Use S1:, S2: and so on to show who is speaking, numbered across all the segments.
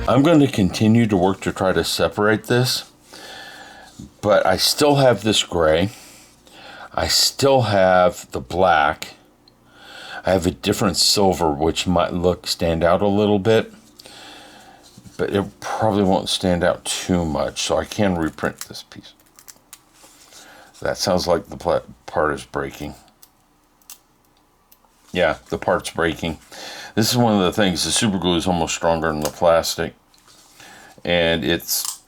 S1: I'm going to continue to work to try to separate this, but I still have this gray. I still have the black. I have a different silver, which might stand out a little bit, but it probably won't stand out too much, so I can reprint this piece. That sounds like the part is breaking. Yeah, the part's breaking. This is one of the things, the super glue is almost stronger than the plastic, and it's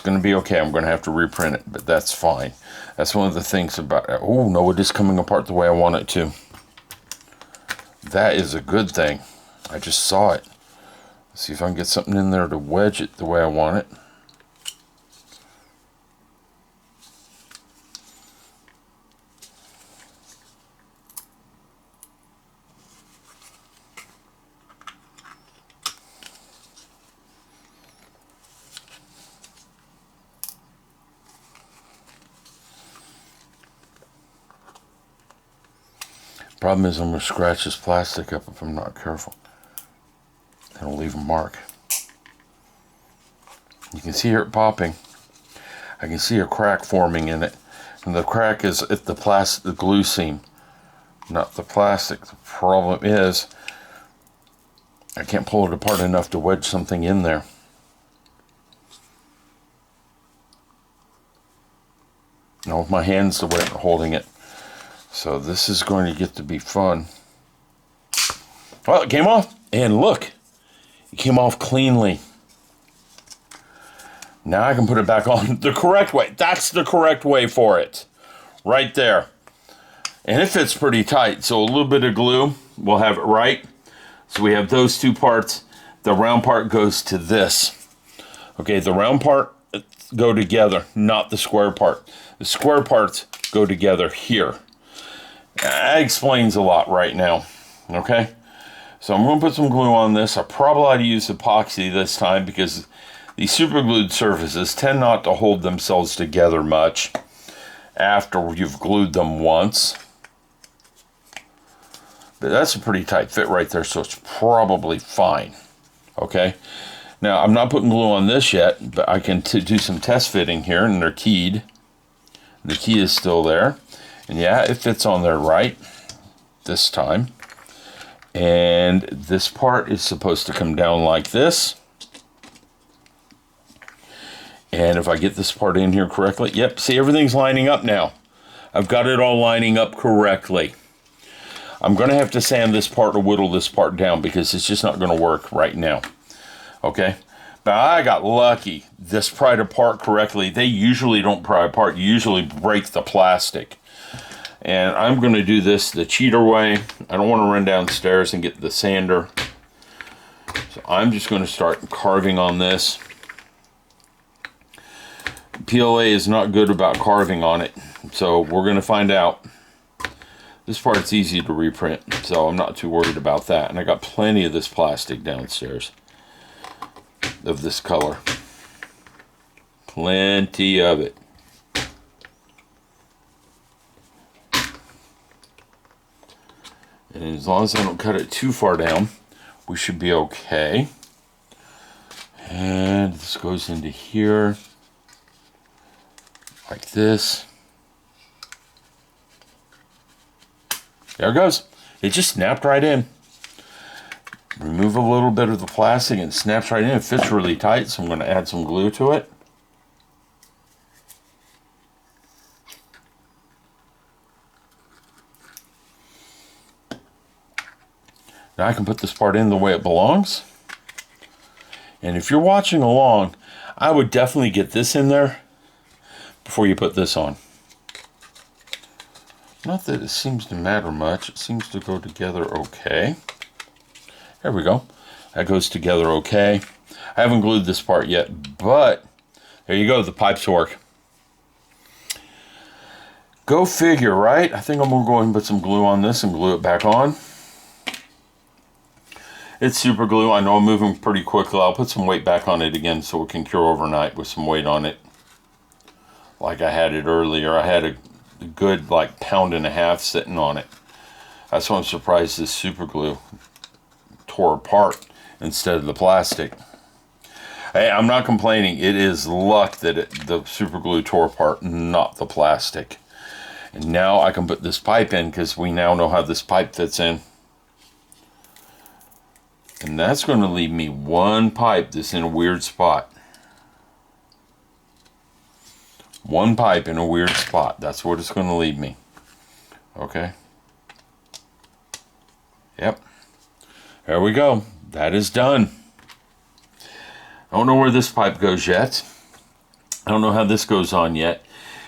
S1: going to be okay. I'm going to have to reprint it, but that's fine. That's one of the things about, oh no, it is coming apart the way I want it to. That is a good thing. I just saw it. Let's see if I can get something in there to wedge it the way I want it. Problem is I'm going to scratch this plastic up if I'm not careful. It'll leave a mark. You can see it popping. I can see a crack forming in it. And the crack is at the glue seam, not the plastic. The problem is I can't pull it apart enough to wedge something in there. No, my hand's the way I'm holding it. So this is going to get to be fun. Well, it came off, and look, it came off cleanly. Now I can put it back on the correct way. That's the correct way for it, right there. And it fits pretty tight, so a little bit of glue will have it right. So we have those two parts. The round part goes to this. Okay, the round part go together, not the square part. The square parts go together here. That explains a lot right now, okay? So I'm going to put some glue on this. I probably ought to use epoxy this time because these super glued surfaces tend not to hold themselves together much after you've glued them once. But that's a pretty tight fit right there, so it's probably fine, okay? Now, I'm not putting glue on this yet, but I can do some test fitting here, and they're keyed. The key is still there. And yeah, it fits on there right this time. And this part is supposed to come down like this. And if I get this part in here correctly, yep, see, everything's lining up now. I've got it all lining up correctly. I'm going to have to sand this part or whittle this part down because it's just not going to work right now. Okay? But I got lucky. This pried apart correctly. They usually don't pry apart. You usually break the plastic. And I'm going to do this the cheater way. I don't want to run downstairs and get the sander. So I'm just going to start carving on this. PLA is not good about carving on it. So we're going to find out. This part's easy to reprint, so I'm not too worried about that. And I got plenty of this plastic downstairs of this color. Plenty of it. And as long as I don't cut it too far down, we should be okay. And this goes into here, like this. There it goes. It just snapped right in. Remove a little bit of the plastic and it snaps right in. It fits really tight, so I'm going to add some glue to it. Now I can put this part in the way it belongs. And if you're watching along, I would definitely get this in there before you put this on. Not that it seems to matter much. It seems to go together okay. There we go. That goes together okay. I haven't glued this part yet, but there you go. The pipes work. Go figure, right? I think I'm going to go ahead and put some glue on this and glue it back on. It's super glue. I know I'm moving pretty quickly. I'll put some weight back on it again so it can cure overnight with some weight on it. Like I had it earlier. I had a good like 1.5 pounds sitting on it. That's why I'm surprised this super glue tore apart instead of the plastic. Hey, I'm not complaining. It is luck that the super glue tore apart, not the plastic. And now I can put this pipe in because we now know how this pipe fits in. And that's going to leave me one pipe that's in a weird spot. One pipe in a weird spot. That's what it's going to leave me. Okay. Yep. There we go. That is done. I don't know where this pipe goes yet. I don't know how this goes on yet.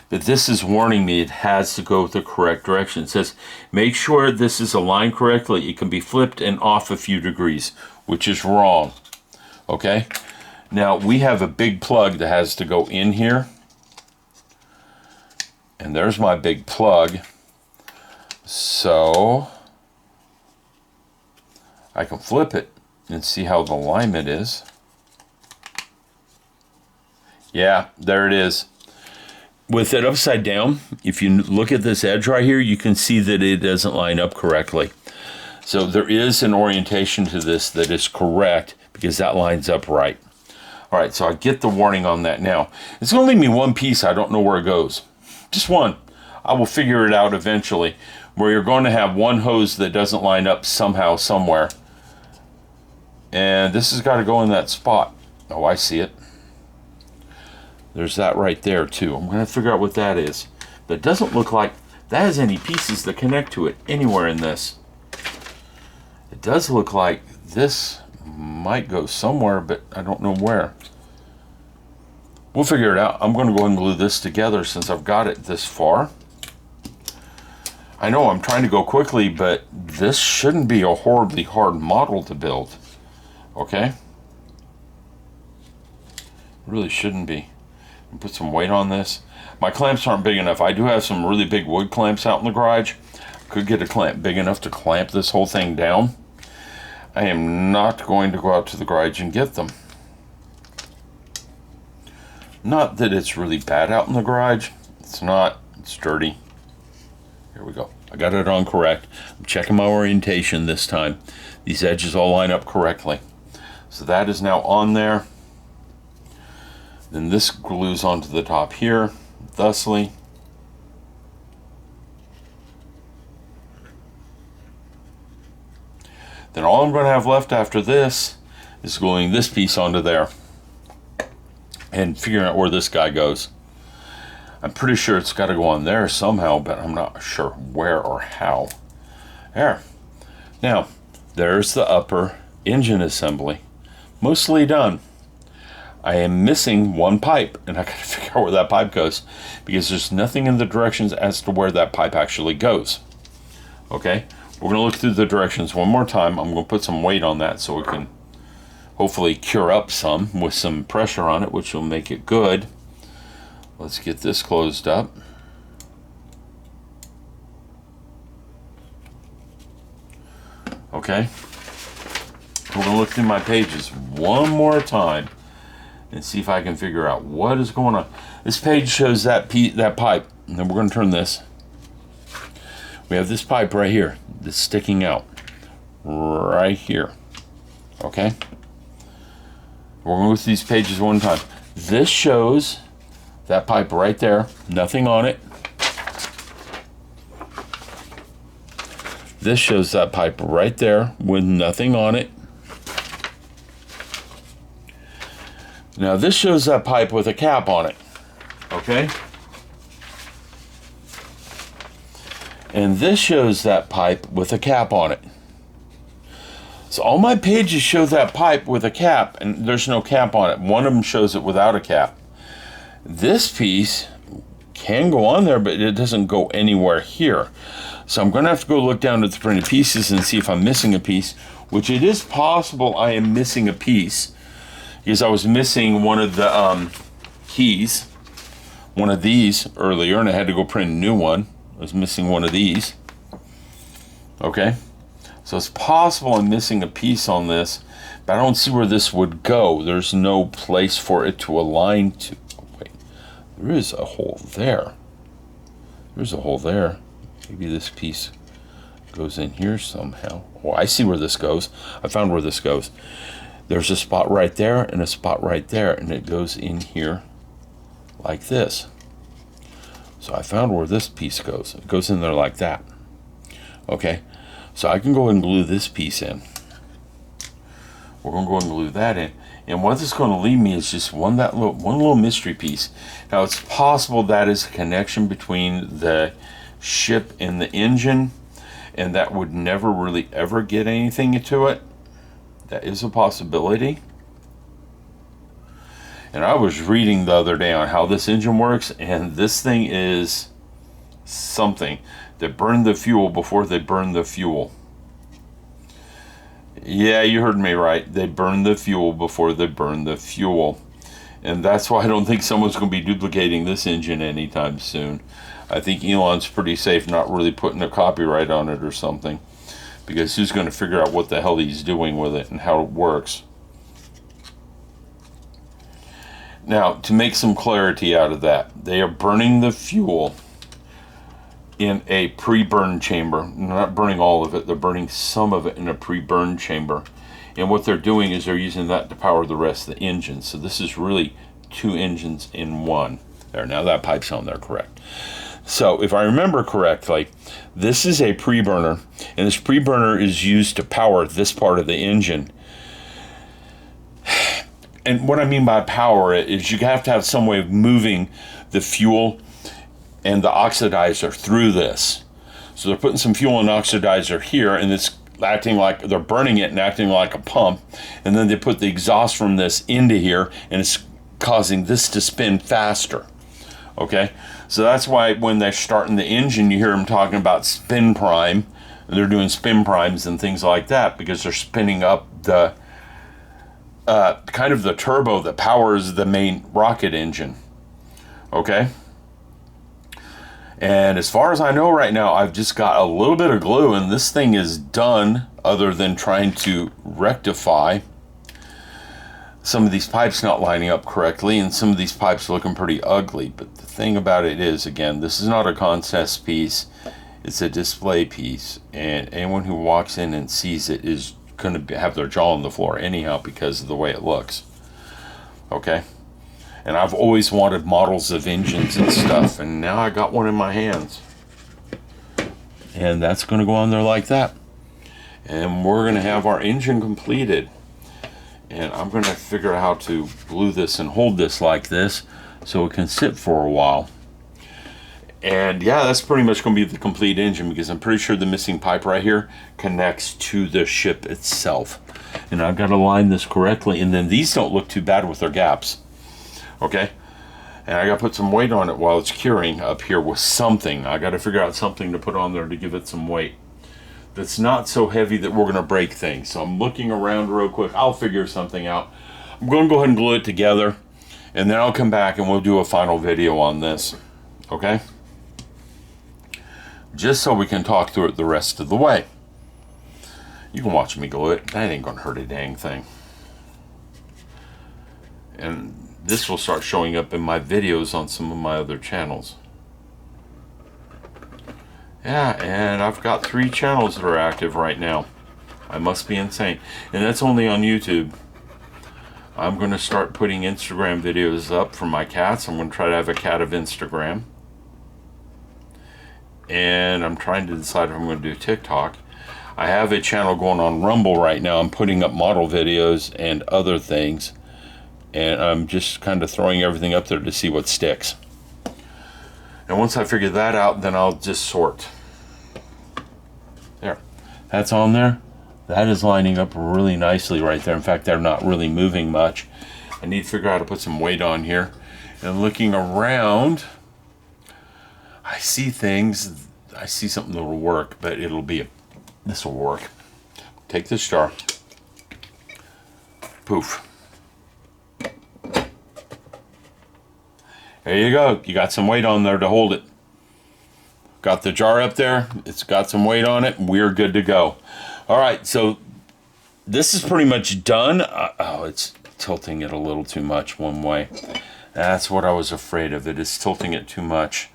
S1: But this is warning me it has to go the correct direction. It says, make sure this is aligned correctly. It can be flipped and off a few degrees, which is wrong. Okay? Now, we have a big plug that has to go in here. And there's my big plug. So, I can flip it and see how the alignment is. Yeah, there it is. With it upside down, if you look at this edge right here, you can see that it doesn't line up correctly. So there is an orientation to this that is correct because that lines up right. All right, so I get the warning on that now. It's going to leave me one piece. I don't know where it goes. Just one. I will figure it out eventually, where you're going to have one hose that doesn't line up somehow, somewhere. And this has got to go in that spot. Oh, I see it. There's that right there too. I'm going to figure out what that is. But it doesn't look like that has any pieces that connect to it anywhere in this. It does look like this might go somewhere, but I don't know where. We'll figure it out. I'm going to go and glue this together since I've got it this far. I know I'm trying to go quickly, but this shouldn't be a horribly hard model to build. Okay? It really shouldn't be. Put some weight on this. My clamps aren't big enough. I do have some really big wood clamps out in the garage. Could get a clamp big enough to clamp this whole thing down. I am not going to go out to the garage and get them. Not that it's really bad out in the garage. It's not. It's dirty. Here we go. I got it on correct. I'm checking my orientation this time. These edges all line up correctly. So that is now on there. Then this glues onto the top here, thusly. Then all I'm going to have left after this is gluing this piece onto there and figuring out where this guy goes. I'm pretty sure it's got to go on there somehow, but I'm not sure where or how. There. Now, there's the upper engine assembly. Mostly done. I am missing one pipe, and I got to figure out where that pipe goes because there's nothing in the directions as to where that pipe actually goes. Okay, we're going to look through the directions one more time. I'm going to put some weight on that so we can hopefully cure up some with some pressure on it, which will make it good. Let's get this closed up. Okay, we're going to look through my pages one more time and see if I can figure out what is going on. This page shows that pipe, and then we're going to turn this. We have this pipe right here that's sticking out right here. Okay? We're going to go through these pages one time. This shows that pipe right there, nothing on it. This shows that pipe right there with nothing on it. Now this shows that pipe with a cap on it, okay? And this shows that pipe with a cap on it. So all my pages show that pipe with a cap, and there's no cap on it. One of them shows it without a cap. This piece can go on there, but it doesn't go anywhere here. So I'm going to have to go look down at the printed pieces and see if I'm missing a piece, which it is possible I am missing a piece. Because I was missing one of the keys, one of these earlier, and I had to go print a new one. I was missing one of these. Okay, so it's possible I'm missing a piece on this, but I don't see where this would go. There's no place for it to align to. Oh, wait, there is a hole there. There's a hole there. Maybe this piece goes in here somehow. Oh, I see where this goes. I found where this goes. there's a spot right there and a spot right there, and it goes in here like this. So I found where this piece goes. It goes in there like that. Okay, so I can go ahead and glue this piece in. We're going to go ahead and glue that in. And what this is going to leave me is just one little mystery piece. Now, it's possible that is a connection between the ship and the engine, and that would never really ever get anything into it. That is a possibility. And I was reading the other day on how this engine works, and this thing is something. They burn the fuel before they burn the fuel. Yeah, you heard me right. They burn the fuel before they burn the fuel. And that's why I don't think someone's going to be duplicating this engine anytime soon. I think Elon's pretty safe not really putting a copyright on it or something, because who's going to figure out what the hell he's doing with it and how it works. Now, to make some clarity out of that, they are burning the fuel in a pre-burn chamber. They're not burning all of it, they're burning some of it in a pre-burn chamber. And what they're doing is they're using that to power the rest of the engine. So this is really two engines in one. There, now that pipe's on there correct. So if I remember correctly, this is a pre-burner, and this pre-burner is used to power this part of the engine. And what I mean by power it is you have to have some way of moving the fuel and the oxidizer through this. So they're putting some fuel and oxidizer here, and it's acting like they're burning it and acting like a pump. And then they put the exhaust from this into here, and it's causing this to spin faster. Okay, so that's why when they're starting the engine, you hear them talking about spin prime. They're doing spin primes and things like that because they're spinning up the kind of the turbo that powers the main rocket engine. Okay. And as far as I know right now, I've just got a little bit of glue, and this thing is done, other than trying to rectify some of these pipes not lining up correctly, and some of these pipes looking pretty ugly. But the thing about it is, again, this is not a contest piece, it's a display piece, and anyone who walks in and sees it is going to have their jaw on the floor anyhow because of the way it looks. Okay? And I've always wanted models of engines and stuff, and now I got one in my hands. And that's going to go on there like that. And we're going to have our engine completed. And I'm going to figure out how to glue this and hold this like this so it can sit for a while. And yeah, that's pretty much going to be the complete engine, because I'm pretty sure the missing pipe right here connects to the ship itself. And I've got to line this correctly, and then these don't look too bad with their gaps. Okay, and I got to put some weight on it while it's curing up here with something. I got to figure out something to put on there to give it some weight that's not so heavy that we're going to break things. So I'm looking around real quick. I'll figure something out. I'm going to go ahead and glue it together, and then I'll come back and we'll do a final video on this. Okay, just so we can talk through it the rest of the way. You can watch me glue it. That ain't going to hurt a dang thing. And this will start showing up in my videos on some of my other channels. Yeah, and I've got 3 channels that are active right now. I must be insane. And that's only on YouTube. I'm going to start putting Instagram videos up for my cats. I'm going to try to have a cat of Instagram. And I'm trying to decide if I'm going to do TikTok. I have a channel going on Rumble right now. I'm putting up model videos and other things. And I'm just kind of throwing everything up there to see what sticks. And once I figure that out, then I'll just sort. There. That's on there. That is lining up really nicely right there. In fact, they're not really moving much. I need to figure out how to put some weight on here. And looking around, I see things. I see something that will work, but this will work. Take this jar. Poof. There you go. You got some weight on there to hold it. Got the jar up there. It's got some weight on it. We're good to go. All right, so this is pretty much done. Oh, it's tilting it a little too much one way. That's what I was afraid of. It is tilting it too much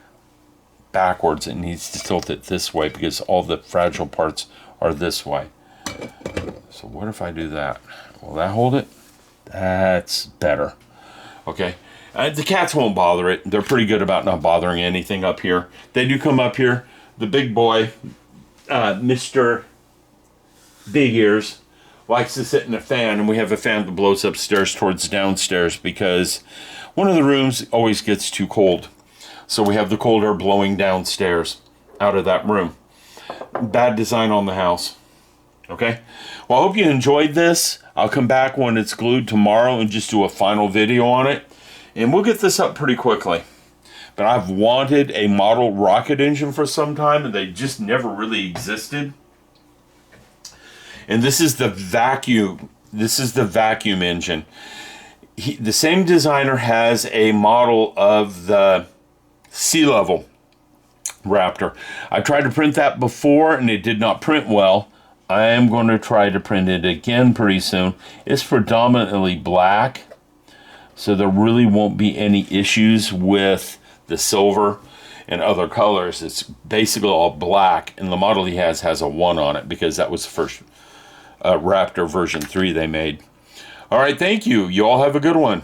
S1: backwards. It needs to tilt it this way because all the fragile parts are this way. So what if I do that? Will that hold it? That's better. Okay. The cats won't bother it. They're pretty good about not bothering anything up here. They do come up here. The big boy, Mr. Big Ears, likes to sit in a fan, and we have a fan that blows upstairs towards downstairs because one of the rooms always gets too cold. So we have the cold air blowing downstairs out of that room. Bad design on the house. Okay? Well, I hope you enjoyed this. I'll come back when it's glued tomorrow and just do a final video on it. And we'll get this up pretty quickly. But I've wanted a model rocket engine for some time, and they just never really existed. And this is the vacuum. This is the vacuum engine. The same designer has a model of the sea level Raptor. I tried to print that before, and it did not print well. I am going to try to print it again pretty soon. It's predominantly black, so there really won't be any issues with the silver and other colors. It's basically all black, and the model he has a 1 on it because that was the first Raptor version 3 they made. All right, thank you. You all have a good one.